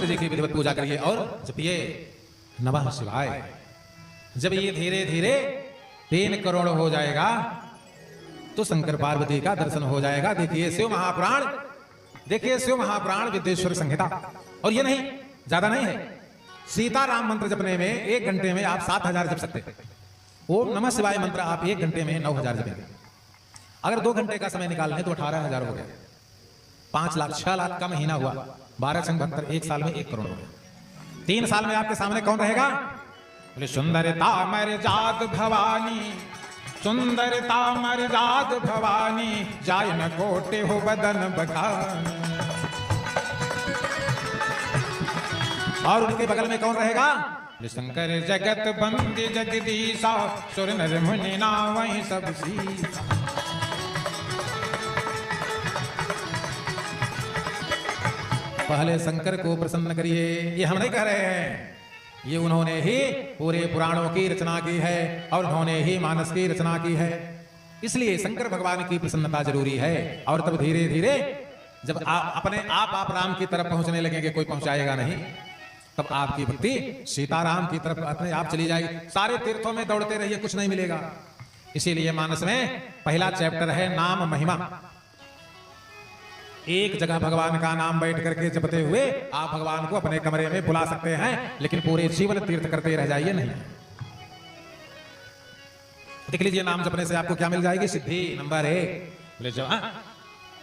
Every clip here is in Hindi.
शंकर जी की विधिवत पूजा करिए और जपिए नमः शिवाय। जब ये धीरे धीरे 3 करोड़ हो जाएगा तो शंकर पार्वती का दर्शन हो जाएगा। देखिए शिव महापुराण, देखिए शिव महापुराण विद्येश्वर संहिता। और ये नहीं, ज्यादा नहीं है, सीता राम मंत्र जपने में 1 घंटे में आप 7000 जप सकते हैं। ओम नमः शिवाय मंत्र आप 1 घंटे में 9000 जपेंगे। अगर 2 घंटे का समय निकाल लें तो 18000 हो गया। 5 लाख 6 लाख का महीना हुआ, 12 संग 72, 1 साल में 1 करोड़ हो गया। 3 साल में आपके सामने कौन रहेगा? बोले सुंदरता मर्याद भवानी, सुंदरता मर्याद भवानी, जाय न कोटे हो बदन बखानी। और उनके बगल में कौन रहेगा? शंकर जगत बंदी जगदीशा, सुर नर मुनि नावहि सब सीसा। पहले शंकर को प्रसन्न करिए। ये हम नहीं कह रहे हैं, ये उन्होंने ही पूरे पुराणों की रचना की है और उन्होंने ही मानस की रचना की है। इसलिए शंकर भगवान की प्रसन्नता जरूरी है। और तब धीरे धीरे जब आप अपने आप राम की तरफ पहुंचने लगेंगे, कोई पहुंचाएगा नहीं, तब आपकी भक्ति सीताराम की तरफ अपने आप चली जाएगी। सारे तीर्थों में दौड़ते रहिए, कुछ नहीं मिलेगा। इसीलिए मानस में पहला चैप्टर है नाम महिमा। एक जगह भगवान का नाम बैठ करके जपते हुए आप भगवान को अपने कमरे में बुला सकते हैं, लेकिन पूरे जीवन तीर्थ करते रह जाइए नहीं। देख लीजिए नाम जपने से आपको क्या मिल जाएगी? सिद्धि नंबर 1।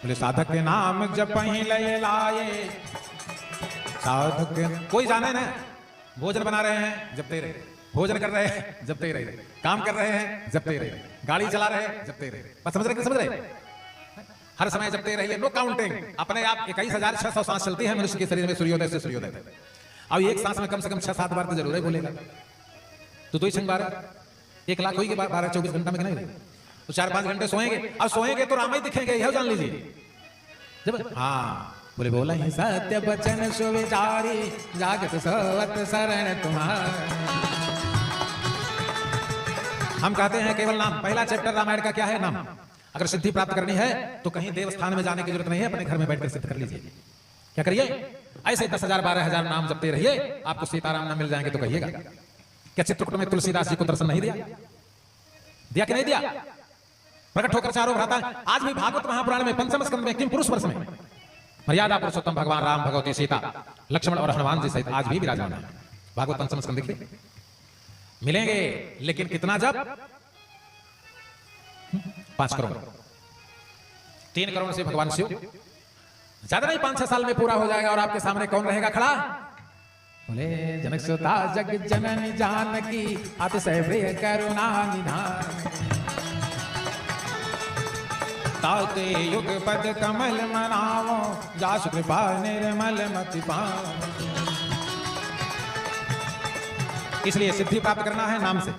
बोले साधक के नाम जप ही लय लाए, साधक कोई जाने ना, भोजन बना रहे हैं जपते रहे, भोजन कर रहे हैं जपते रहे, काम कर रहे हैं जपते रहे, गाड़ी चला रहे हैं जपते रहे। बस समझ रहे, समझ रहे? हर समय जपते रहिए, नो काउंटिंग। अपने आप 21600 सांस चलती है मनुष्य के शरीर में, सूर्योदय से सूर्योदय तक। अब एक सांस में कम से कम 6-7 बार तो जरूर है बोलेगा। तो 2 ही 12, 1 लाख होगी 12-24 घंटा में नहीं रहे तो 4-5 घंटे सोएंगे। अब सोएंगे तो राम ही दिखेंगे, यह जान लीजिए। जब हाँ बोले बोला ही सत्य बचन सुविचारी, जागत सोवत शरण तुम्हारी। हम कहते हैं केवल नाम। पहला चैप्टर रामायण का क्या है? नाम। अगर सिद्धि प्राप्त करनी है तो कहीं देवस्थान में जाने की जरूरत नहीं है, अपने घर में बैठकर सिद्ध कर लीजिए। क्या करिए? ऐसे 10,000 12,000 नाम जपते रहिए, आपको सीताराम नाम मिल जाएंगे। तो कहिएगा क्या चित्रकूट में तुलसीदास जी को दर्शन नहीं दिया? दिया कि नहीं दिया? प्रकट होकर चारों भ्राता। आज भी भागवत महापुराण में 5वें स्कंद में किम पुरुष वर्ष में मर्यादा पुरुषोत्तम भगवान राम, भगवती सीता, लक्ष्मण और हनुमान जी सहित आज भी विराजमान है। भागवत 5वें स्कंद देखिए, मिलेंगे। लेकिन कितना जब? 5 करोड़। 3 करोड़ से भगवान शिव, ज्यादा नहीं, 5-6 साल में पूरा हो जाएगा। और आपके सामने कौन रहेगा खड़ा? बोले जनक सुता जग जननी जानकी, अतिशय प्रिय करुणा निधान। ताते युग पद कमल मनावो, जासु कृपा निर्मल मति पावो। इसलिए सिद्धि प्राप्त करना है नाम से।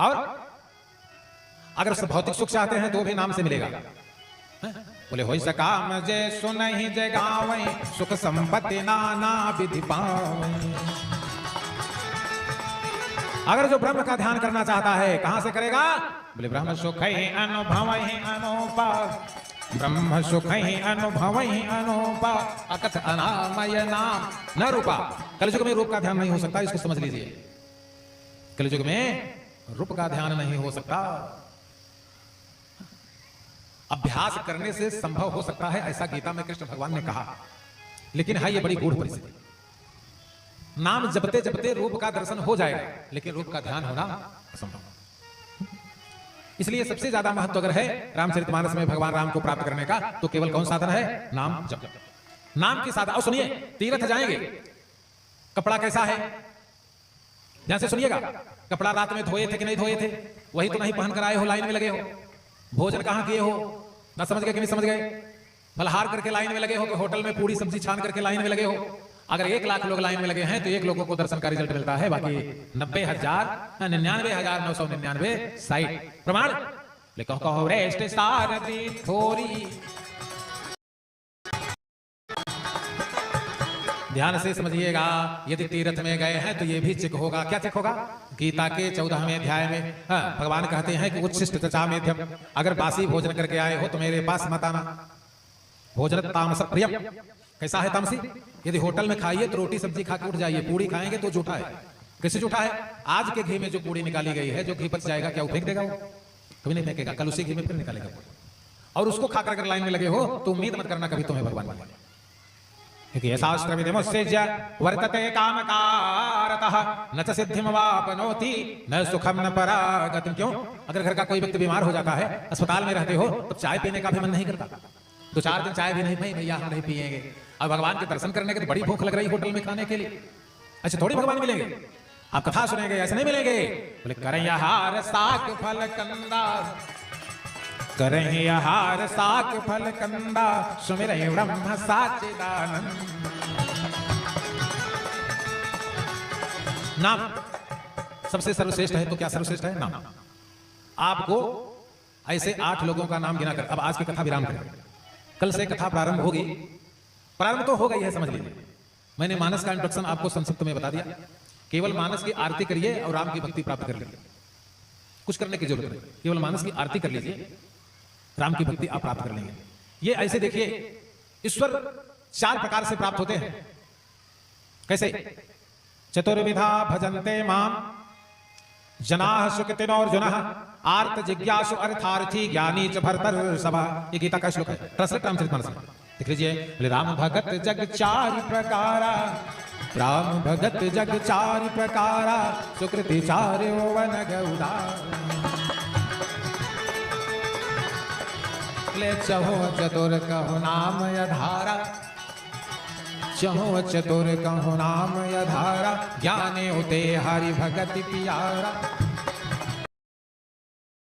और अगर भौतिक सुख चाहते हैं तो भी नाम से मिलेगा। बोले होई सका मजे सुनहि जय गावै, सुख संपत्ति नाना विधि पावै। अगर जो ब्रह्म का ध्यान करना चाहता है, कहां से करेगा? बोले ब्रह्म सुख ही अनुभव ही अनूपा, ब्रह्म सुख ही अनुभव ही अनूपा, अकथ अनामय नाम न रूपा। कलयुग में रूप का ध्यान नहीं हो सकता, इसको समझ लीजिए। कलयुग में रूप का ध्यान नहीं हो सकता। अभ्यास करने से संभव हो सकता है, ऐसा गीता में कृष्ण भगवान ने कहा। लेकिन है ये बड़ी गूढ़ परिस्थिति। नाम जपते जपते रूप का दर्शन हो जाएगा, लेकिन रूप का ध्यान होना असंभव। इसलिए सबसे ज्यादा महत्व अगर है रामचरितमानस में भगवान राम को प्राप्त करने का, तो केवल कौन साधन है? नाम जप। नाम की साधन। और सुनिए, तीर्थ जाएंगे, कपड़ा कैसा है? ध्यान से सुनिएगा। कपड़ा रात में धोए थे कि नहीं धोए थे? वही तो नहीं पहन कर आए हो, लाइन में लगे हो। भोजन कहां किए हो? ना समझ गए कि नहीं समझ गए? फलहार करके लाइन में लगे हो कि होटल में पूरी सब्जी छान करके लाइन में लगे हो? अगर 1 लाख लोग लाइन में लगे हैं तो 1 लोगों को दर्शन का रिजल्ट मिलता है, बाकी 99,999 साइट। प्रमाण लिखो कहो रेस्ट सारथी थोड़ी। ध्यान से समझिएगा। यदि तीर्थ में गए हैं तो ये भी चेक होगा। क्या चेक होगा? गीता के 14वें अध्याय में भगवान कहते हैं कि उच्छिष्ट चचा मेध्यम, अगर बासी भोजन करके आए हो तो मेरे पास मत आना। भोजन तामस प्रियम, कैसा है तामसी? यदि होटल में खाइए तो रोटी सब्जी खा के उठ जाइए, पूड़ी खाएंगे तो जूठा है। कैसे जूठा है? आज के घी में जो पूड़ी निकाली गई है, जो घी बच जाएगा क्या वो फेंक देगा? वो कभी नहीं फेंकेगा, कल उसी घी में फिर निकालेगा। और उसको खाकर अगर लाइन में लगे हो तो उम्मीद मत करना कभी तुम्हें भगवान मिलेगा, क्योंकि ये शास्त्र विधिमुत्सृज्य वर्तते कामकारतः न च सिद्धिं वाप्नोति न सुखम न परागतिं। क्यों? अगर घर का कोई व्यक्ति बीमार हो जाता है, अस्पताल में रहते हो, तब चाय पीने का भी मन नहीं करता, 2-4 दिन चाय भी नहीं, भाई भैया हम नहीं पिएंगे। अब भगवान के दर्शन करने के तो बड़ी भूख लग रही होटल में खाने के लिए, अच्छा थोड़ी भगवान मिलेंगे? आप कथा सुनेंगे, ऐसे नहीं मिलेंगे। बोले करें हार साक फल कंदा, करें हार साक फल कंदा, सुमिरहि ब्रह्म साचिदानंद। नाम सबसे सर्वश्रेष्ठ है, तो क्या सर्वश्रेष्ठ है? नाम। आपको ऐसे 8 लोगों का नाम गिना कर, अब आज की कथा विराम करें, कल से कथा प्रारंभ होगी। प्रारंभ तो हो गई है, समझ लीजिए। मैंने मानस का इंट्रोडक्शन आपको संक्षिप्त में बता दिया। केवल मानस की आरती करिए और राम की भक्ति प्राप्त कर लीजिए, कुछ करने की जरूरत नहीं। केवल मानस की आरती कर लीजिए, राम की भक्ति आप प्राप्त कर लेंगे। ये ऐसे देखिए, ईश्वर 4 प्रकार से प्राप्त होते हैं। कैसे? चतुर्विधा भजन्ते माम जनाः सुकृतिनोऽर्जुनः आर्त जिज्ञासु अर्थार्थी ज्ञानी च भरतर्षभा। ये गीता का श्लोक है, ट्रांसलेट रामचरितमानस में देख लीजिए। बोले राम भगत जग 4 प्रकारा, राम भगत जग 4 प्रकारा, सुकृति 4 वन गौदारा। चहो चतुर कहो नाम यधारा, चहो चतुर कहो नाम यधारा, ज्ञाने उते हरि भगति पियारा।